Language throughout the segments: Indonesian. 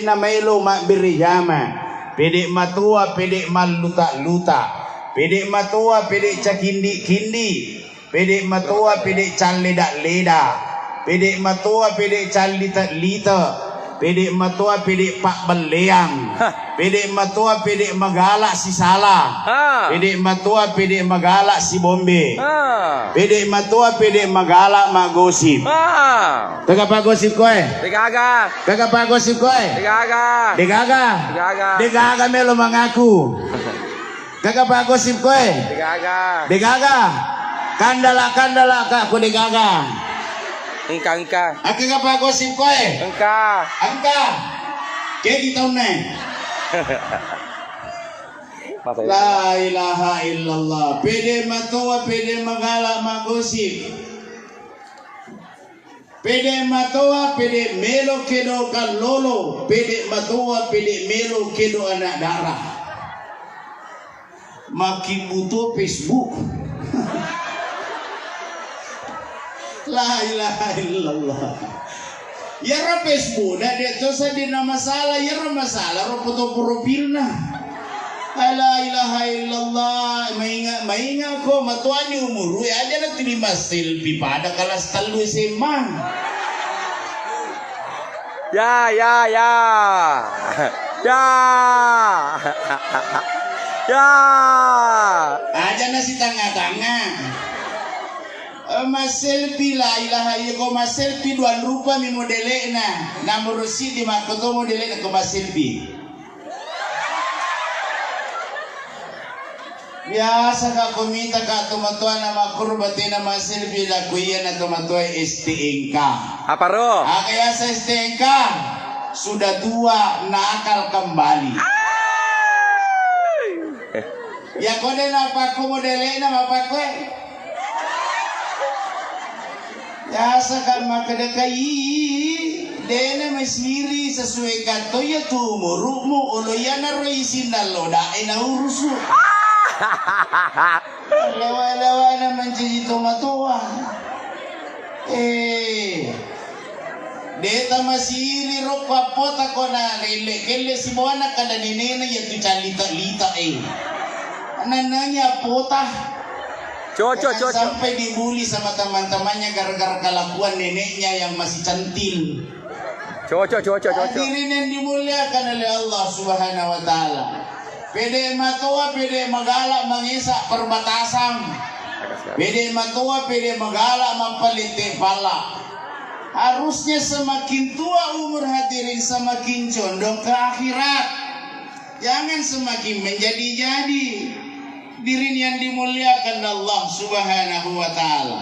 na mailo mabiriyama, pede matua, pede maluta-luta, pede matua, pede cakindi-kindi, pede matua, pede caleda-leda, pede matua, pede calita-lita, pede matua, pede pak beleang, pede matua, pede magala si Sala, pede matua, pede magala si Bombe, pede matua, pede magala magosip. Taga pagosip ko eh. Degaga. Kagak pagosip ko eh. Degaga. Degaga. Degaga. Degaga melo mengaku. Kagak pagosip ko eh. Degaga. Degaga. Kandala ka ko degaga. Engka. Kagak pagosip ko eh. Engka. Angka. Kayak gitu nih. La ilaha illallah. Pede matua, pede magala magosip. Pede matua, pede melo kedo kalolo, pede matua, pede melo kedo anak darah. Makin butuh Facebook. La ilaha illallah. Ya ra Facebook, dah dia tu saya nama masalah, ya ra masalah, ro foto profilna. La ilaha illallah. Maingat ko matuani umur ya aja na terima selfie pada kelas telu SMA. Ya. Aja nasi tengah-tengah. Mas selfie la ilaha illallah ko mas selfie duan rupa mi modelena. Nomor si di makoto modelena ko mas selfie. Biasa ka kumita ka tumatuan na makurbati na masilbi la kuya na tumatuan STNK. Apa ro? Kaya sa STNK sudah tua nakal kembali. Ya kode na paku modele na mapaku. Ya sakan makadekai dene masiri sesuai kanto ya tumurumu oloyana roisin naloda ina urusu. Lewa-lewa naman si tumatuwa. Deta masiri ro papota ko na kele si buwana kada ninena ya tu calita-lita Anananya pota. Coco. Sampai dibully sama teman-temannya gara-gara kelakuan neneknya yang masih centil. Coco. Hadirin yang dimuliakan oleh Allah Subhanahu wa taala. Pede matua, pede magala mengisak perbatasan. Pede matua, pede magala mempeliti pala. Harusnya semakin tua umur hadirin semakin condong ke akhirat. Jangan semakin menjadi-jadi. Diri yang dimuliakan Allah Subhanahu wa taala.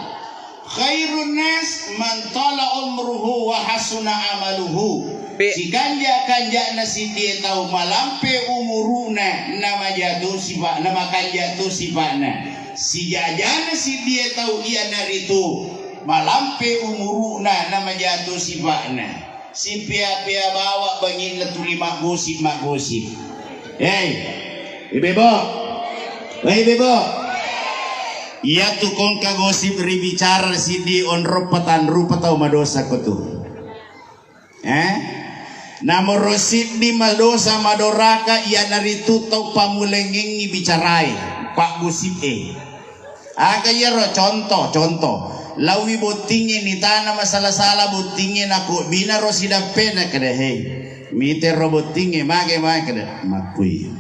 Khairun nas man tala umruhu wa hasuna amaluhu. Si kanja nasi dia tahu malampe umuruna nama jatuh sifat nama kanjatuh sifatna. Si jajana si dia tahu dia dari itu malampe umuruna nama jatuh sifatna. Si pia bawa bangin letuli mak gosip. Bebo. Iya tukong kagosip ribicara si di onro patan rupa tau madosa ko tu. Namo rosid di madosa madoraka ia dari tutau pamulengeng ni bicarai pak gosip kaya ro contoh lawi botingin ni tanah masalah botingin aku bina ro sidang pena kada mite ro botingin mage kada makui.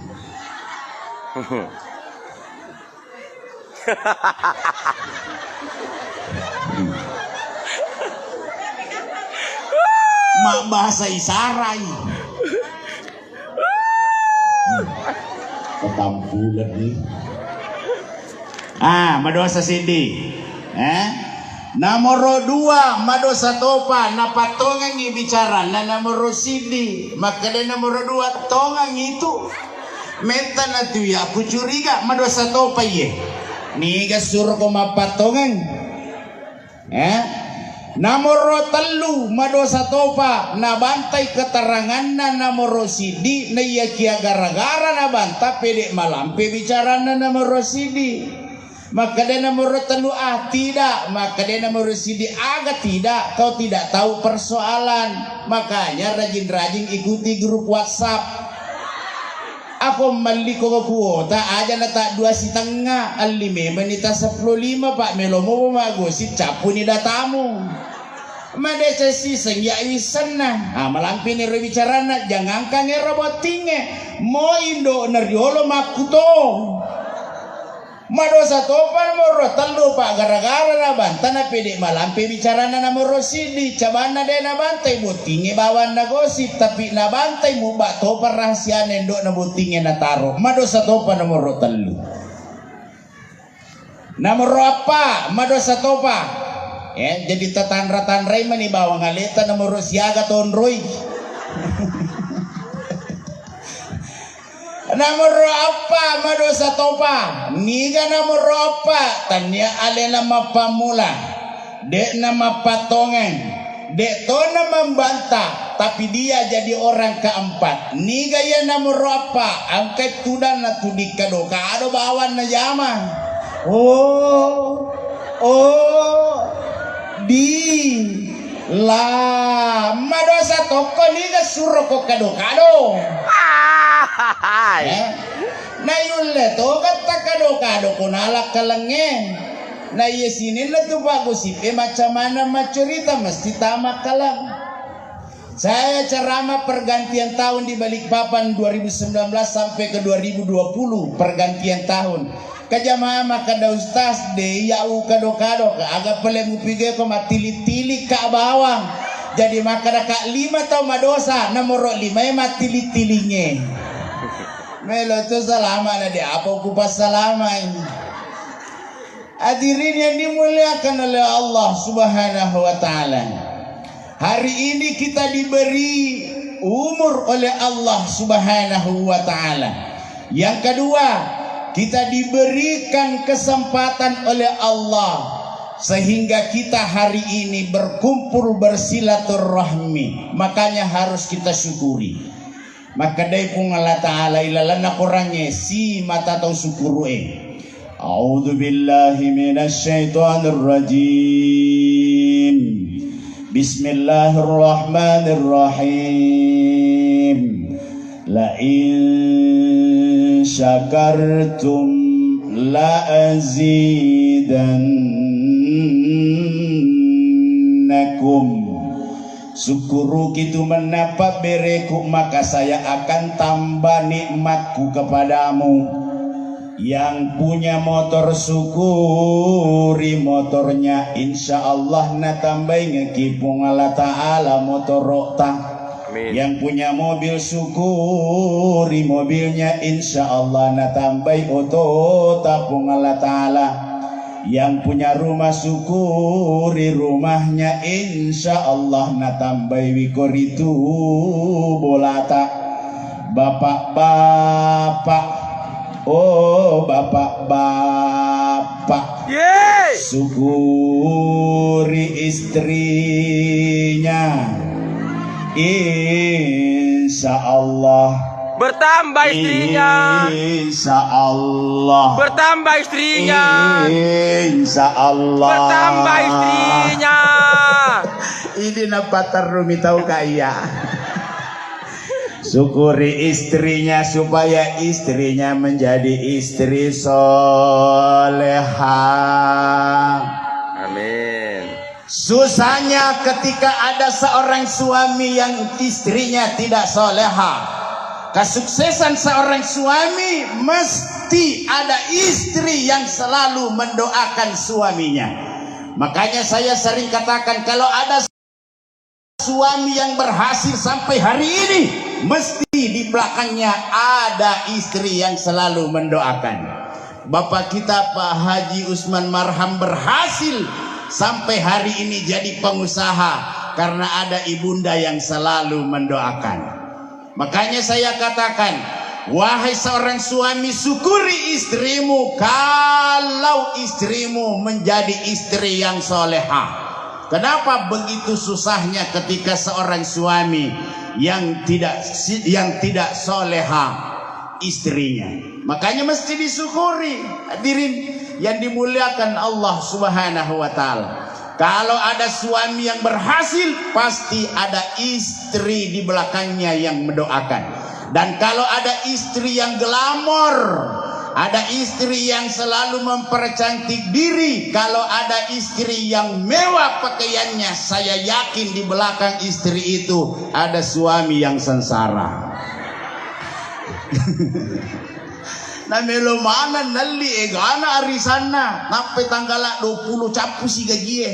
Mak bahasa isarai. Ketampulan nih. Madosa sindi. Nomor 2 madosa topa napatongang ibicara na nomor sindi. Maka nomor 2 tongang itu. Meta na tuya aku curiga madosa topa ye. Niga suruh ko mapatongang. Nomor 3 madosa topa nabantai keterangan na nomor sidi na iya kia gara-gara nabanta pede malampe bicara na nomor sidi. Maka dia nomor telu tidak, maka dia nomor sidi agak tidak. Kau tidak tahu persoalan, makanya rajin-rajin ikuti grup WhatsApp. Aku mali ko kuota aja na tak 2,5 alime menita 15 pak melomo magosit capu ni datamu. Madesa si sengya isan na malampi ni bicara na jangan kange robotinge mo indo nerdiolo makuto. Madosa topan moro telu pak gara-gara na banta na pede malampi bicara na moro sidi cabana de na bantai botinge bawan na gosip tapi na bantai mo ba topan rahasia nendo na botinge na taro. Madosa topan na moro telu. Na moro apa? Madosa topa. Jadi tatanra-tanray man ibawang aleta na moro siaga tonroy. Namoro apa madosa topa niga namoro apa tanya ale nama pamula dek nama patongan dek to nama membantah tapi dia jadi orang keempat niga ya namoro apa angkat tudan na tudikado kado bawan na yaman di la madosa toko niga suruh ko kado na yun leto kata kado kunalak kalangin na yesinin na to bagusip macam mana macerita mesti tamak kalang. Saya ceramah pergantian tahun di Balikpapan 2019 sampai ke 2020 pergantian tahun kajamaah makada ustaz de yau kado agak pelemu pige ko matili-tili ka bawang jadi makada ka 5 tahun madosa nomor 5 matili-tilinge. Melo tu selama na dia apa kupas selama ini. Hadirin yang dimuliakan oleh Allah Subhanahu wa taala. Hari ini kita diberi umur oleh Allah Subhanahu wa taala. Yang kedua, kita diberikan kesempatan oleh Allah sehingga kita hari ini berkumpul bersilaturahmi. Makanya harus kita syukuri. Maka dari pun Allah Ta'ala ilalana korangnya si mata tau syukuru A'udhu billahi minasyaitanir rajim. Bismillahirrahmanirrahim. La in syakartum la azidannakum. Syukuru kitu menapa bereku maka saya akan tambah nikmatku kepadamu. Yang punya motor syukuri motornya insya Allah na tambah ngekipung Allah Ta'ala motor rokta. Yang punya mobil syukuri mobilnya insya Allah na tambah oto tapung Allah Ta'ala. Yang punya rumah syukuri rumahnya insya Allah na tambah wikoritu bolata. Bapak-bapak, oh bapak-bapak, syukuri istrinya insya Allah. Bertambah istrinya. Insya Allah. Bertambah istrinya. Insya Allah. Bertambah istrinya. Ini napatar rumi tahu kaya. Syukuri istrinya supaya istrinya menjadi istri soleha. Amin. Susahnya ketika ada seorang suami yang istrinya tidak soleha. Kesuksesan seorang suami mesti ada istri yang selalu mendoakan suaminya. Makanya saya sering katakan kalau ada suami yang berhasil sampai hari ini, mesti di belakangnya ada istri yang selalu mendoakan. Bapak kita Pak Haji Usman Marham berhasil sampai hari ini jadi pengusaha karena ada ibunda yang selalu mendoakan. Makanya saya katakan, wahai seorang suami, syukuri istrimu kalau istrimu menjadi istri yang soleha. Kenapa begitu susahnya ketika seorang suami yang tidak soleha istrinya? Makanya mesti disyukuri. Hadirin, yang dimuliakan Allah Subhanahu wa taala. Kalau ada suami yang berhasil, pasti ada istri di belakangnya yang mendoakan. Dan kalau ada istri yang glamor, ada istri yang selalu mempercantik diri, kalau ada istri yang mewah pakaiannya, saya yakin di belakang istri itu ada suami yang sengsara. Na melo mana nalli egana arisana nape tanggala 20 capu si gaji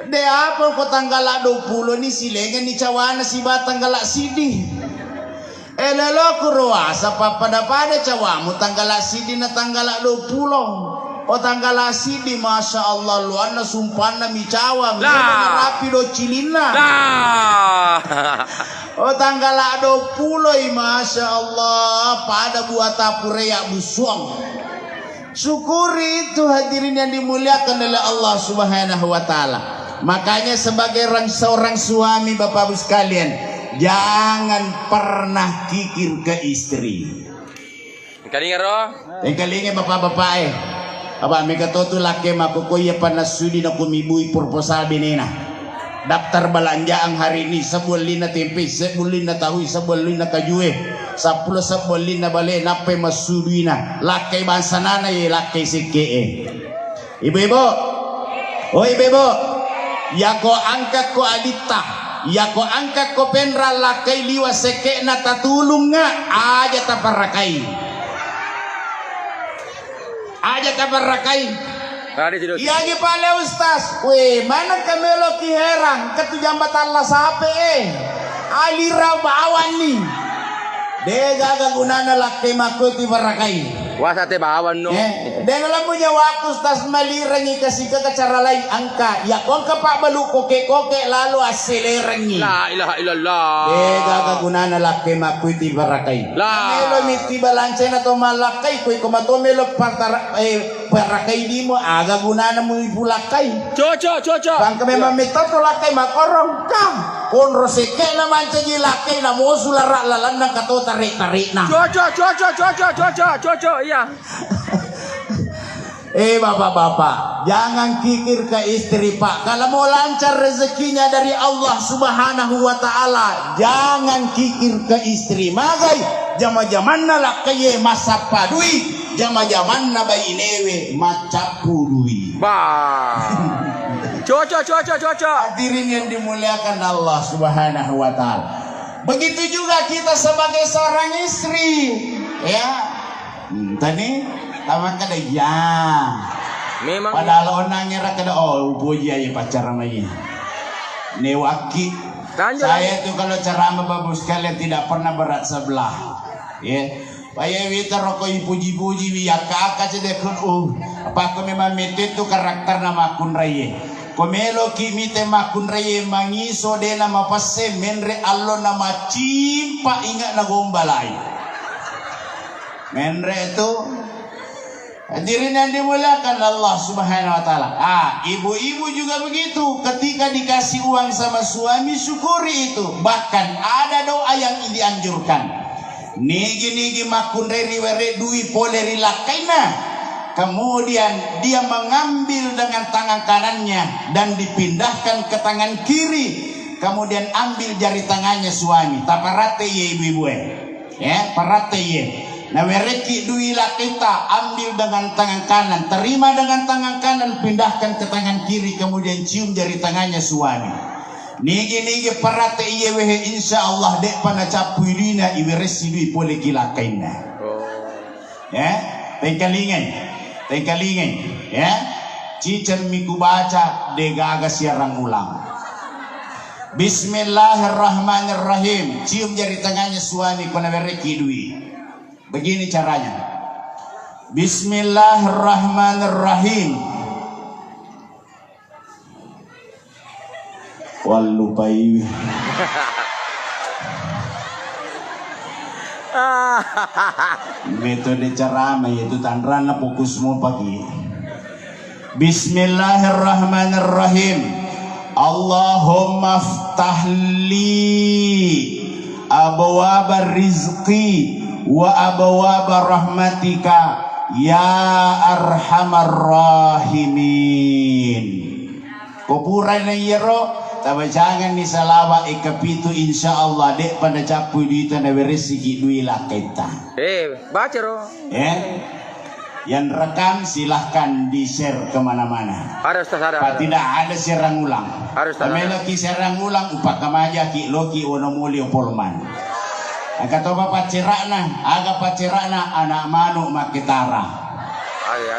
de apa ko tanggala 20 ni silengan ni cawana si batang galak sidi elelo kuruasa pada cawamu tanggala sidi na tanggala 20 o tanggala sidi masya Allah luana sumpana mi cawa mi rapi do cilina oh tanggal 20 masya Allah pada buat tapureya busuang. Syukuri itu hadirin yang dimuliakan oleh Allah Subhanahu wa taala. Makanya sebagai seorang suami Bapak Ibu sekalian, jangan pernah kikir ke istri. Kalingan roh. Kalingan bapak-bapak Aba mega tu laki makukuya panasudi na kumibui proposal binina. Daftar belanjaan hari ini sebulan na tempe, sebulan na tahu, sebulan na kajue, 10 na bale nape masudina. Laki bangsa nana ye laki sike. Ibu-ibu, oh ibu-ibu, ya ko angkat ko adita, ya ko angkat ko penra laki liwa seke na tatulung nga aja taparakai. Aja taparakai. Iya gipale ustaz, weh mana kamelo ki herang ketujambatan la sape alira bawan ni dega gunana lakke makuti barakai wasate bawan no dega lamunya waktu ustaz malirangi kasih ke cara lain angka ya kong pak balu koke lalu aselerangi la ilaha illallah dega gunana lakke makuti barakai melo miti balancena to malakai koi komato melo barakai dimo aga gunana mu ibulakai coco bang kami mamita to lakai makorong kam kon roseke na mancangi lakai na mo sulara lalan na kato tarik na coco iya bapak-bapak jangan kikir ke istri pak. Kalau mau lancar rezekinya dari Allah Subhanahu wa taala jangan kikir ke istri. Magai jama-jaman na lakai masapa duit jama-jaman na bayi newe macapu duit Coco. Hadirin yang dimuliakan Allah Subhanahu wa taala. Begitu juga kita sebagai seorang istri, ya. Tadi taman kada ya. Memang padahal onangnya kada puji aja pacaran lagi. Newaki. Saya itu kalau ceramah Bapak sekalian tidak pernah berat sebelah. Ya. Paya wita rokok puji-puji biya kakak cedekun apa ko memang mete tu karakter nama kun raye. Komelo kimi tema kun raye mangiso de nama passe menre allo nama cimpa ingat na gombalai. Menre itu hadirin yang dimuliakan Allah Subhanahu wa taala. Ibu-ibu juga begitu, ketika dikasih uang sama suami syukuri itu. Bahkan ada doa yang dianjurkan. Nigi makun riwere dui poleri lakaina. Kemudian dia mengambil dengan tangan kanannya dan dipindahkan ke tangan kiri. Kemudian ambil jari tangannya suami. Taparate ye ibu-ibu ya, parate ye. Nah wereki dui lakita ambil dengan tangan kanan, terima dengan tangan kanan, pindahkan ke tangan kiri, kemudian cium jari tangannya suami. Nigi parate iye wehe insya Allah dek pana capuirina iweresi dui pole kilakaina. Ya, tengkalingan, ya. Cicer miku baca degaga siarang ulang. Bismillahirrahmanirrahim. Cium jari tangannya suami kona wereki dui. Begini caranya. Bismillahirrahmanirrahim. Walupai. Metode ceramah yaitu tanrana fokusmu pagi. Bismillahirrahmanirrahim. Allahumma ftahli abwaaba rizqi wa abwaaba rahmatika ya arhamar rahimin. Kupuran na yero, tabajangan ni salawa ikapitu insyaallah dek pada capu dito na beresiki duila kita. Baca Ro. Yang rekam silahkan di-share kemana-mana. Ada Ustaz, ada. Tidak ada serang ulang. Harus Ustaz. Kami lagi serang ulang upak kamaja ki loki onomuli polman. Kata bapak cerakna, aga pacerakna anak manu makitara. Ya.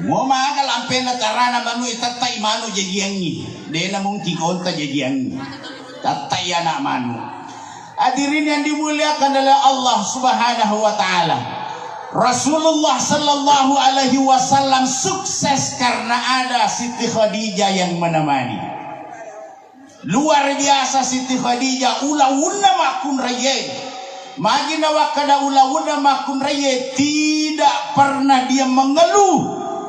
Mo maaga lampena tarana manu itatai manu jadiangi. Dena mungkin konta jadiangi. Tatai anak manu. Hadirin yang dimuliakan oleh Allah Subhanahu wa taala. Rasulullah sallallahu alaihi wasallam sukses karena ada Siti Khadijah yang menemani. Luar biasa Siti Khadijah ula-una makun raye. Magina wakada ula-una makun raye, tidak pernah dia mengeluh,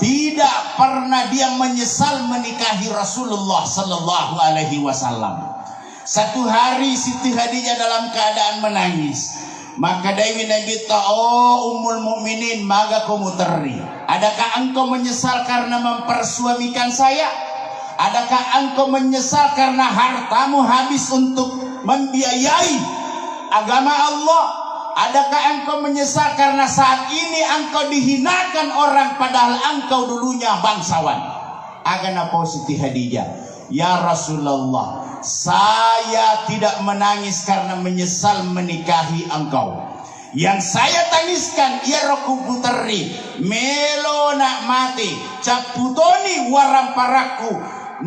tidak pernah dia menyesal menikahi Rasulullah sallallahu alaihi wasallam. Satu hari Siti Khadijah dalam keadaan menangis. Maka Dewi Nabi Ummul Mukminin, maka kamu teri. Adakah engkau menyesal karena mempersuamikan saya? Adakah engkau menyesal karena hartamu habis untuk membiayai agama Allah? Adakah engkau menyesal karena saat ini engkau dihinakan orang padahal engkau dulunya bangsawan? Agana Siti Khadijah, ya Rasulullah, saya tidak menangis karena menyesal menikahi engkau. Yang saya tangiskan ia roku puteri melo nak mati caputoni warang paraku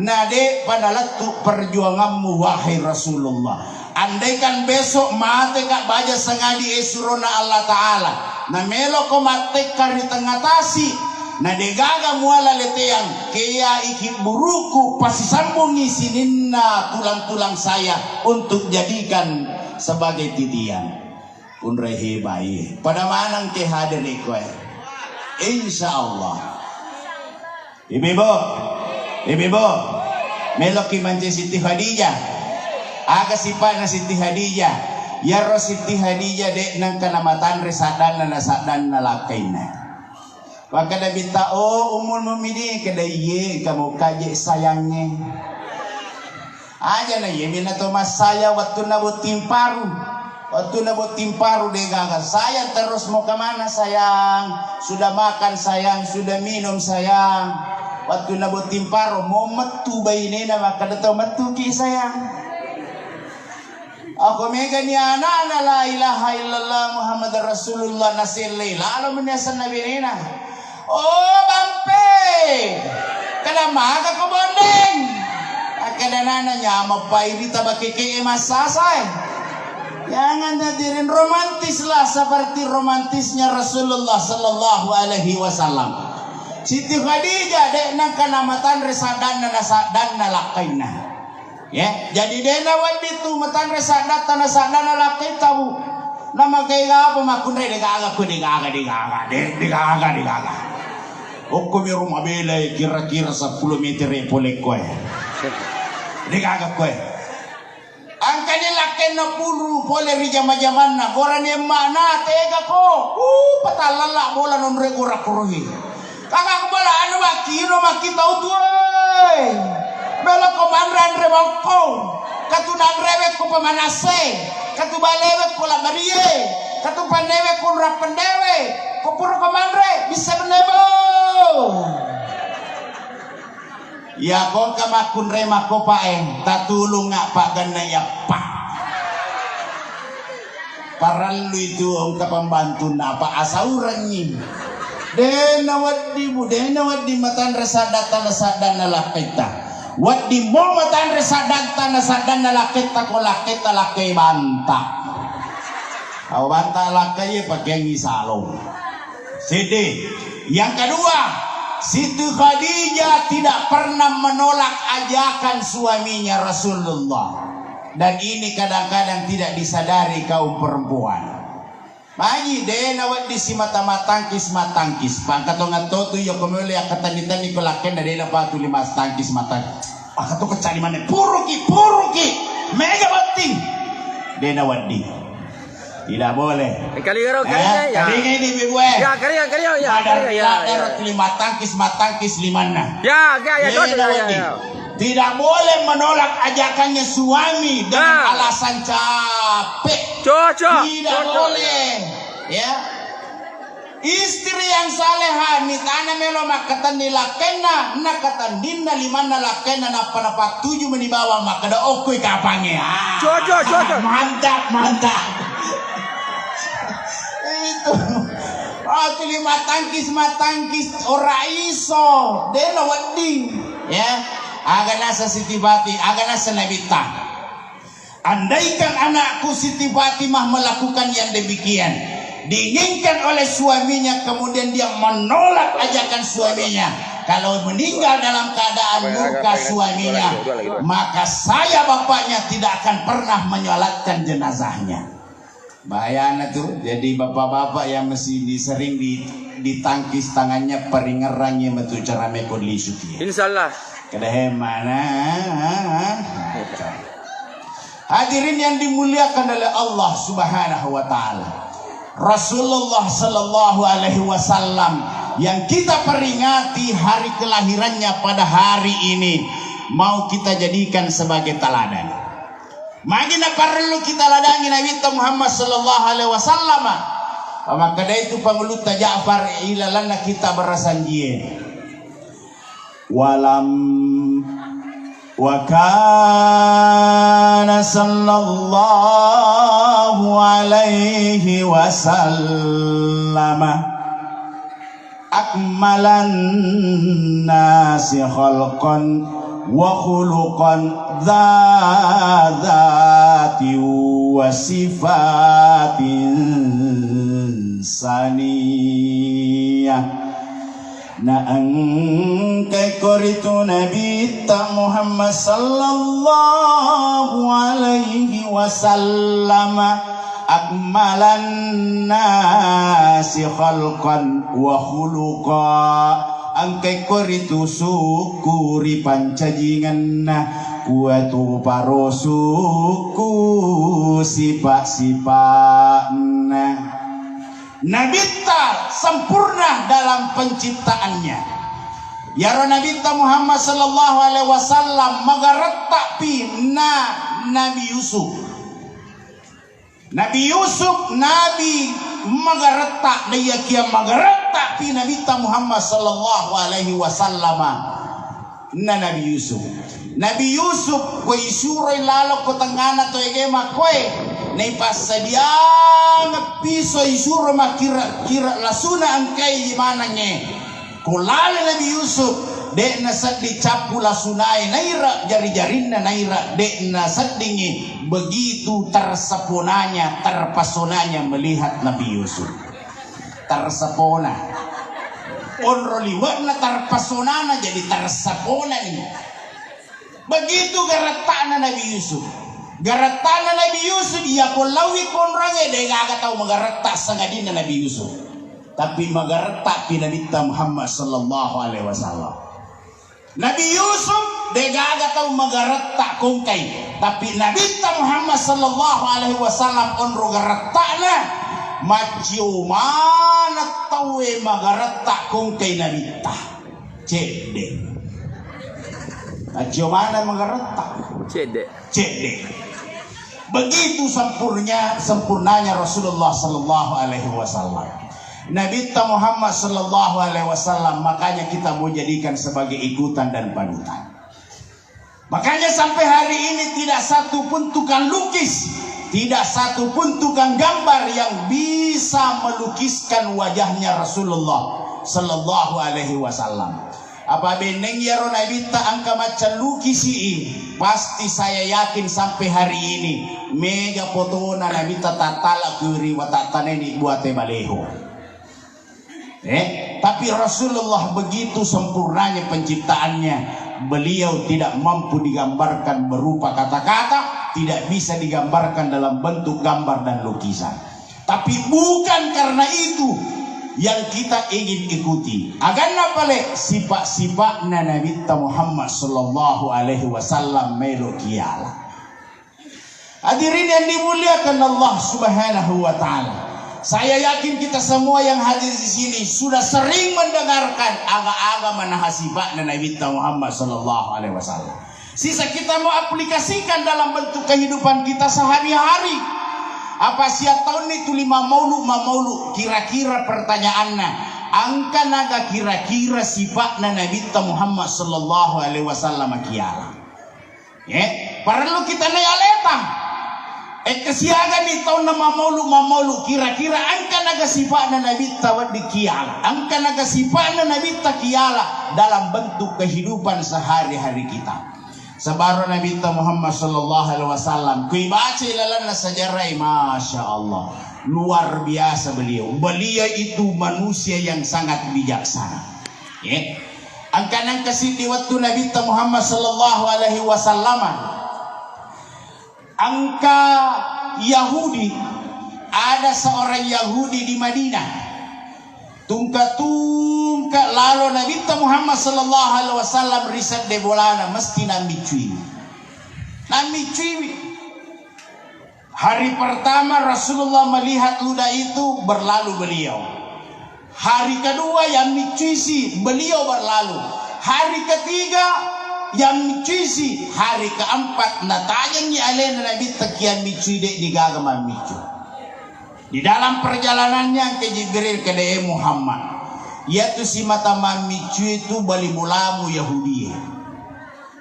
nade pada letuk perjuanganmu wahai Rasulullah. Andaikan besok mati kak baja sengadi esurona Allah Ta'ala na melo ko mati kari tengah tasi na degaga muala leteang kaya ikip buruku pasisambungi sininna tulang-tulang saya untuk jadikan sebagai titian unrehe bayi pada manang ke hadir ikoy insyaallah. Ibu meloki manje Siti Khadijah aga sipana Siti Khadijah ya ro Siti Khadijah dek nang kanamatan resadan na lakaina. Maka dia minta, Ummul Mukminin kada ye kamu kaje sayangnya. Aja na ye mina to mas saya waktu nabut timparu. Waktu nabut timparu degaga. Sayang terus mau kemana sayang? Sudah makan sayang, sudah minum sayang. Waktu nabut timparu mau metu bayi nena maka datang metu ki sayang. Aku megan ni anak la ilaha illallah Muhammad Rasulullah nasilli lalu menyasan Nabi nena. Oh bampe, kada maga ko bondeng. Kada nana nyama pai di tabakeke masasay. Jangan hadirin romantislah seperti romantisnya Rasulullah sallallahu alaihi wasallam. Siti Khadijah dek nang kanamatan resadan na lakaina. Ya, jadi dena wadi tu matan resadat tanah sadana lakai tahu. Nama kaya apa makun re degaga. Oko mi rumah bela kira-kira 10 meter boleh koe. Degaga koe. Angka ni laken na puru boleh rijama-jaman na. Goran yang mana tega ko. Patalala bola non regura kuruhi. Kakak bola anu maki tau tu. Bela ko manran rebang ko. Katu nangrewek ko pamanase. Katu balewek ko lamarie. Katu pandewek ko rapendewe. Ko puro ko manre bisa benebo. Ya kong kamakun rema ko paeng tatulong nga pa ganay pak paral lu itu ang kapambantu na pa asauran ni denawad di matan resadatan nasadan na lakita wad di mo matan resadatan nasadan na lakita ko lakita lakay banta banta lakay pagyang isalong. Sidi yang kedua, Siti Khadijah tidak pernah menolak ajakan suaminya Rasulullah. Dan ini kadang-kadang tidak disadari kaum perempuan. Magi dena wadi si matangkis. Pangkatongan to yo komuli akatanitan ni kolaken na dena patu lima tangkis matang. Akato kecali mana puruki mega bating. Dena wadi. Tidak boleh. Kali-kali ya. Kali ini gue. Ya, kali-kali ya. Ada Ya. lima tangkis limana. Ya, Tidak boleh menolak ajakannya suami dengan alasan capek. Cocok. Tidak boleh. Ya. Istri yang saleha ni tanah melo makatan nilakena nakatan dinna limana lakena napa 7 menibawa makada okoi kapange. Cocok. Mantap. Itu. Aku lima tangkis ora iso. Dena wedding. Ya. Agana sa Siti Bati, agana sa Nabita. Andaikan anakku Siti Bati mah melakukan yang demikian, diinginkan oleh suaminya, kemudian dia menolak ajakan suaminya, kalau meninggal dalam keadaan murka suaminya, maka saya bapaknya tidak akan pernah menyolatkan jenazahnya. Bahaya tuh. Jadi bapak-bapak yang mesti sering ditangkis tangannya peringerangnya metu cara mekodli suki. Insyaallah. Kedah mana? Hadirin yang dimuliakan oleh Allah Subhanahu wa taala. Rasulullah sallallahu alaihi wasallam yang kita peringati hari kelahirannya pada hari ini mau kita jadikan sebagai teladan. Magina perlu kita ladani Nabi Muhammad sallallahu alaihi wasallam. Maka dari itu panguluta Ja'far ilalana kita berasanjie. Wa kana sallallahu alaihi wasallam akmalan nasi khalqan wa khuluqan dzati wa sifatin saniyah. Na angkai koritu Nabi Muhammad sallallahu alaihi wasallam akmalan nasi khalqan wa khuluqa. Angkai koritu syukuri pancajingan kuatu paro suku sifat-sifatna. Nabi sempurna dalam penciptaannya. Ya Nabi Muhammad sallallahu alaihi wasallam magaretak pi Nabi Yusuf. Nabi magaretak dia kia magaretak pi Nabi Muhammad sallallahu alaihi wasallam Nabi Yusuf. Nabi Yusuf ko isuroy lalo ko tangana to egema koe nei pasadiang piso isuro makira lasuna angkai manange kulale Nabi Yusuf de nasad dicapu lasunai naira jari-jarinna naira de nasad dingi begitu tersaponanya terpesonanya melihat Nabi Yusuf tersapona onro liwatna terpesonana jadi tersapona ini. Begitu garatana Nabi Yusuf. Garatana Nabi Yusuf ia kolawi konrange de gaga tahu magarata sangadina Nabi Yusuf. Tapi magarata pi Nabi Muhammad sallallahu alaihi wasallam. Nabi Yusuf de gaga tahu magarata kongkai, tapi Nabi Muhammad sallallahu alaihi wasallam onro garatana macio mana tahu magarata kongkai Nabi ta. Cede. Ajomana mengeretak cede. Begitu sempurnanya Rasulullah sallallahu alaihi wasallam. Nabi Muhammad sallallahu alaihi wasallam, makanya kita mau jadikan sebagai ikutan dan panutan. Makanya sampai hari ini tidak satu pun tukang lukis, tidak satu pun tukang gambar yang bisa melukiskan wajahnya Rasulullah sallallahu alaihi wasallam. Apa beneng ya Nabi angka macam lukisi, pasti saya yakin sampai hari ini mega foto Nabi tatala kuri watatane ni buat baleho. Tapi Rasulullah begitu sempurnanya penciptaannya, beliau tidak mampu digambarkan berupa kata-kata, tidak bisa digambarkan dalam bentuk gambar dan lukisan. Tapi bukan karena itu yang kita ingin ikuti. Aganna pale sifat-sifat Nabi Muhammad sallallahu alaihi wasallam melo kiala. Hadirin yang dimuliakan Allah Subhanahu wa taala. Saya yakin kita semua yang hadir di sini sudah sering mendengarkan aga-aga manahasiba Nabi Muhammad sallallahu alaihi wasallam. Sisa kita mau aplikasikan dalam bentuk kehidupan kita sehari-hari. Apa siap tahun itu 5 maulu kira-kira pertanyaannya angka naga kira-kira sifat Nabi Muhammad sallallahu alaihi wasallam kiala. Ya, perlu kita nayaleta. Kesiaga ni tahun nama maulu kira-kira angka naga sifat Nabi tawad di kiala. Angka naga sifat Nabi kiala dalam bentuk kehidupan sehari-hari kita. Sabar Nabi Muhammad sallallahu alaihi wasallam. Kui baca ilalan sejarah, masya Allah, luar biasa beliau. Beliau itu manusia yang sangat bijaksana. Ya. Angka siti waktu Nabi Muhammad sallallahu alaihi wasallam. Angka Yahudi, ada seorang Yahudi di Madinah. Tungka lalu Nabi Muhammad sallallahu alaihi wasallam riset de bolana mesti nami cuy. Hari pertama Rasulullah melihat ludah itu berlalu beliau. Hari kedua yang micuisi beliau berlalu. Hari ketiga yang micuisi. Hari keempat natayang ni alena Nabi takian micui dek digagama micu. Di dalam perjalanannya ke Jibril ke Muhammad, yaitu si mata mamicu itu bali mulamu Yahudi.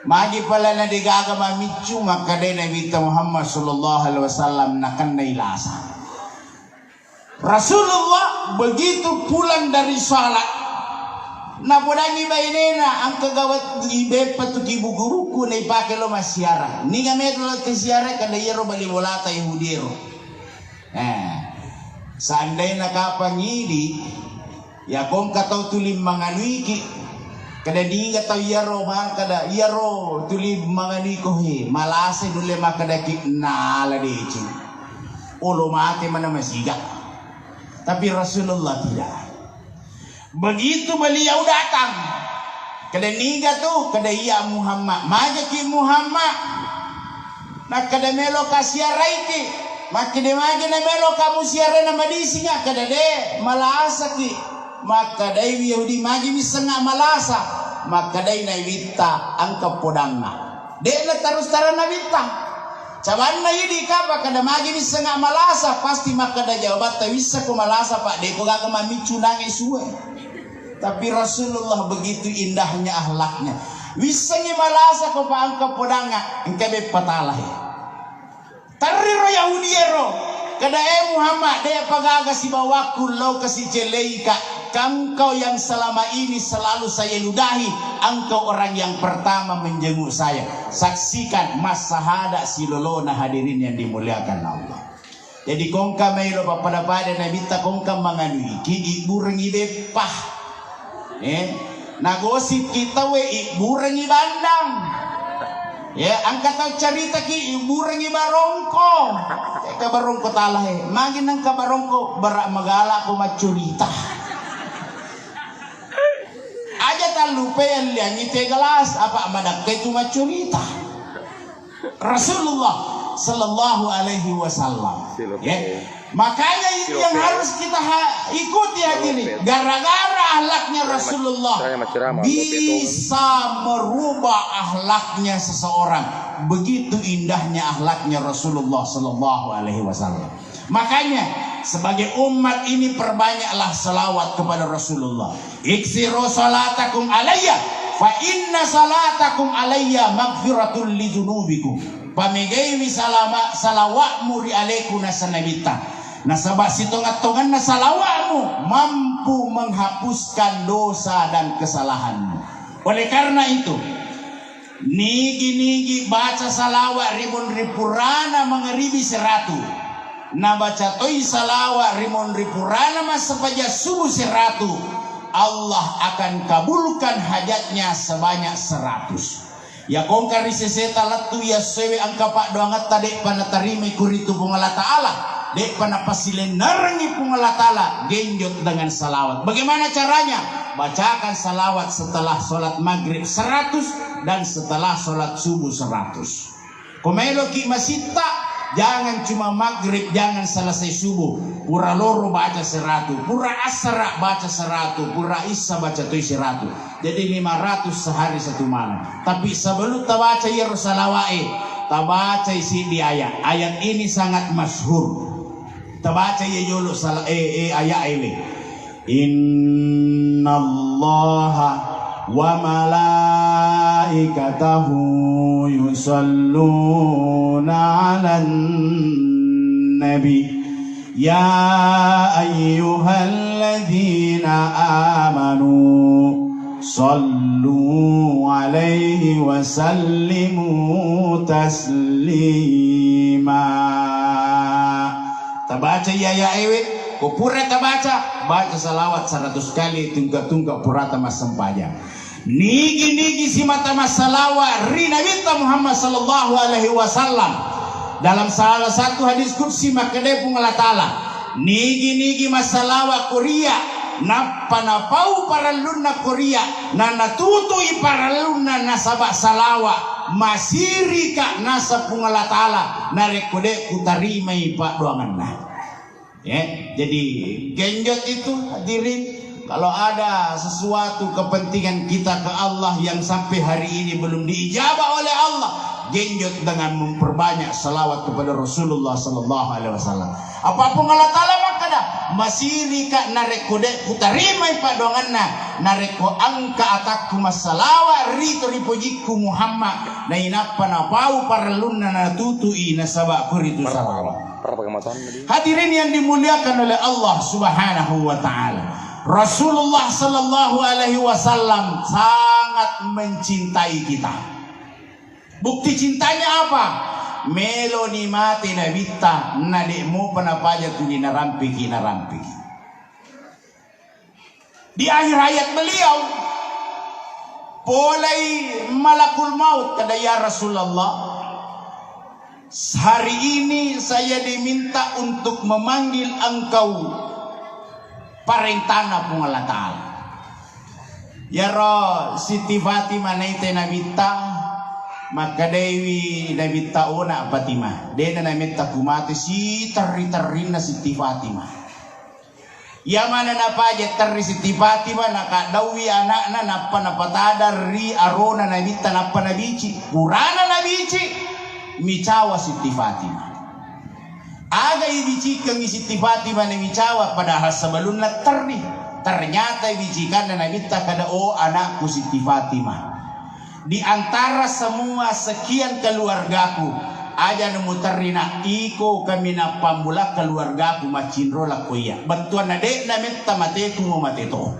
Magi pala na digaga mamicu maka day Nabi Muhammad sallallahu alaihi wasallam nakan nailasa. Rasulullah begitu pulang dari salat, napodangi bainena ang kagawat ibe patuk ibu guruku na ipake lo masyara. Ni kami lo kesyara kada yero bali mulata Yahudiro. Seandainya nakapangili, ya kong kataw tulim manganui ki, kada di kataw yaro man kada yaro tulim manganui ko he, malase dule makada ki nala deci, ulo mati mana masiga, tapi Rasulullah tidak. Begitu beliau datang, kada niga tu, kada iya Muhammad, maja ki Muhammad, nak kada melo kasiarai ki. Makin demagi na melo kamu siara na madisi nga kada de malasa ki makadai Yahudi magi misanga malasa makadai na wita ang kapodang na de na terus tara na wita cawan na yudi ka pa kada magi misanga malasa pasti makada jawabat ta wisa ko malasa pak de ko gaga mamicu nang isuwe. Tapi Rasulullah begitu indahnya akhlaknya wisangi malasa ko pa ang kapodang nga ang kabe patalah. Tariro Yahudiero kada Muhammad dia pagaga si bawaku lau kasih celeika engkau yang selama ini selalu saya ludahi, engkau orang yang pertama menjenguk saya. Saksikan mas sahada si lolona hadirin yang dimuliakan Allah. Jadi kongka mailo pada Nabi ta kongka manganui ki ibureng ibe pah nagosip kita we ibureng ibandang. Ya, angkat tahu cerita ki ibureng ibarongko. Kabarongko talah magin nang kabarongko berak magala ko macurita. Aja talupe yang liang ite gelas apa madak itu macurita. Rasulullah sallallahu alaihi wasallam. Ya. Makanya itu yang harus kita ikuti hadirin. Gara-gara akhlaknya Rasulullah bisa merubah akhlaknya seseorang. Begitu indahnya akhlaknya Rasulullah sallallahu alaihi wasallam. Makanya sebagai umat ini perbanyaklah selawat kepada Rasulullah. Iksiru salatakum alayya fa inna salatakum alayya maghfiratul lidzunubikum. Pamigawi salawat muri alaikum nasanabita. Nasabah sitongan-tongan na salawatmu mampu menghapuskan dosa dan kesalahanmu. Oleh karena itu, nigi baca salawat ribun-ripurana mengeribi 100. Na baca toy salawat ribun-ripurana mas sepaja subuh 100. Allah akan kabulkan hajatnya sebanyak 100. Ya kongkar riseseta latu ya sewe angka pak doangat tadi panatarime kuritu pungala ta'ala. Dek panapasilen narangi pungala ta'ala genjot dengan salawat. Bagaimana caranya? Bacakan salawat setelah sholat maghrib 100 dan setelah sholat subuh 100. Kumelo ki masita Jangan cuma maghrib, jangan selesai subuh. Pura loro baca 100, pura asra baca 100, pura isya baca 100. Jadi 500 sehari satu malam. Tapi sebelum tabaca ya salawai, tabaca isi di ayat. Ayat ini sangat masyhur. Tabaca ya yolo ayat ini. Innallaha wa malaikatahu yusalluna 'alan nabi ya ayyuhalladzina amanu sallu 'alaihi wa sallimu taslima. Tabaca ya ewe. Kupura tabaca, baca salawat 100 kali, tunggak-tunggak purata mas sempaja. Nigi si mata mas salawat rina binta Muhammad sallallahu alaihi wasallam. Dalam salah satu hadis kursi makade pung Allah Ta'ala. Nigi mas salawat Korea, napau para luna Korea, na tutui para luna nasabak salawat. Masiri kak nasa pung Allah Ta'ala, narekode kutarima ipa doangan nah. Ya, jadi genjot itu hadirin, kalau ada sesuatu kepentingan kita ke Allah yang sampai hari ini belum diijabah oleh Allah, genjot dengan memperbanyak salawat kepada Rasulullah sallallahu alaihi wasallam. Apapun Allah Ta'ala maka dah masiri ka narekode kutarima ipa donganna nareko angka ataku masalawa rito ripojiku Muhammad na inapa na pau paralunna na tutui na sabak kuritu salawat. Hadirin yang dimuliakan oleh Allah Subhanahu wa Ta'ala, Rasulullah sallallahu alaihi wasallam sangat mencintai kita. Bukti cintanya apa? Melo ni mati na bitta na de mo panapaja tu narampi. Di akhir hayat beliau, polai malakul maut kata ya Rasulullah, hari ini saya diminta untuk memanggil engkau parentana pung Allah Ta'ala. Ya Roh Siti Fatimah naite nabita, maka Dewi nabita ona Fatimah. Dena nabita kumati si terri-terri na Siti Fatimah. Ya mana napaja terri Siti Fatimah nakadawi anakna napa napatada ri arona nabita napa nabici. Purana nabici. Micawa Siti Fatimah. Aga ibicikan ni Siti Fatimah na micawa padahal sebelum na ternyata ibicikan na nabita kada anakku Siti Fatimah. Di antara semua sekian keluargaku aja nemu terina iko kami na pambula keluargaku macinro la kuya. Bantuan na dek na meta mateku mo mateto.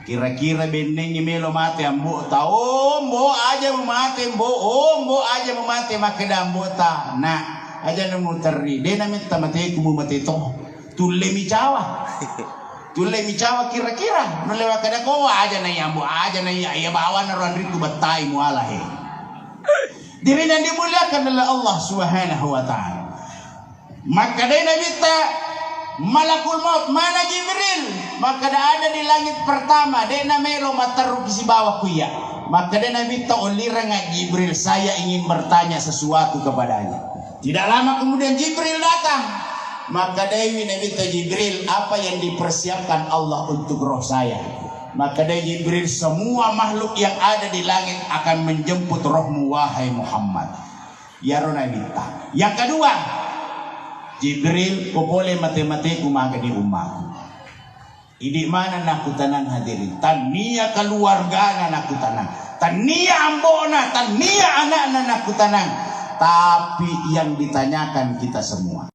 Kira-kira benengnya melo mate ambo ta mbo aja memate mbo aja memate makeda ambo ta na aja nemu terri de na meta mate ku mate to tulle mi cawa kira-kira nelewa kada ko aja na ambo aja na ya bawa na ron ritu batai muala he. Diri yang dimuliakan oleh Allah Subhanahu wa Ta'ala. Maka de na meta malakul maut mana Jibril, maka ada di langit pertama dena melo mataruk si bawah kuya. Maka dena minta olirang Jibril, saya ingin bertanya sesuatu kepadanya. Tidak lama kemudian Jibril datang. Maka Dewi minta Jibril, apa yang dipersiapkan Allah untuk roh saya? Maka Dewi Jibril, semua makhluk yang ada di langit akan menjemput rohmu wahai Muhammad. Ya roh minta. Yang kedua, Jibril popole mate-mate kumaga di rumahku. Idi mana naku tanang hadirin. Tania keluarga naku tanang. Tania ambona, tania anak naku tanang. Tapi yang ditanyakan kita semua.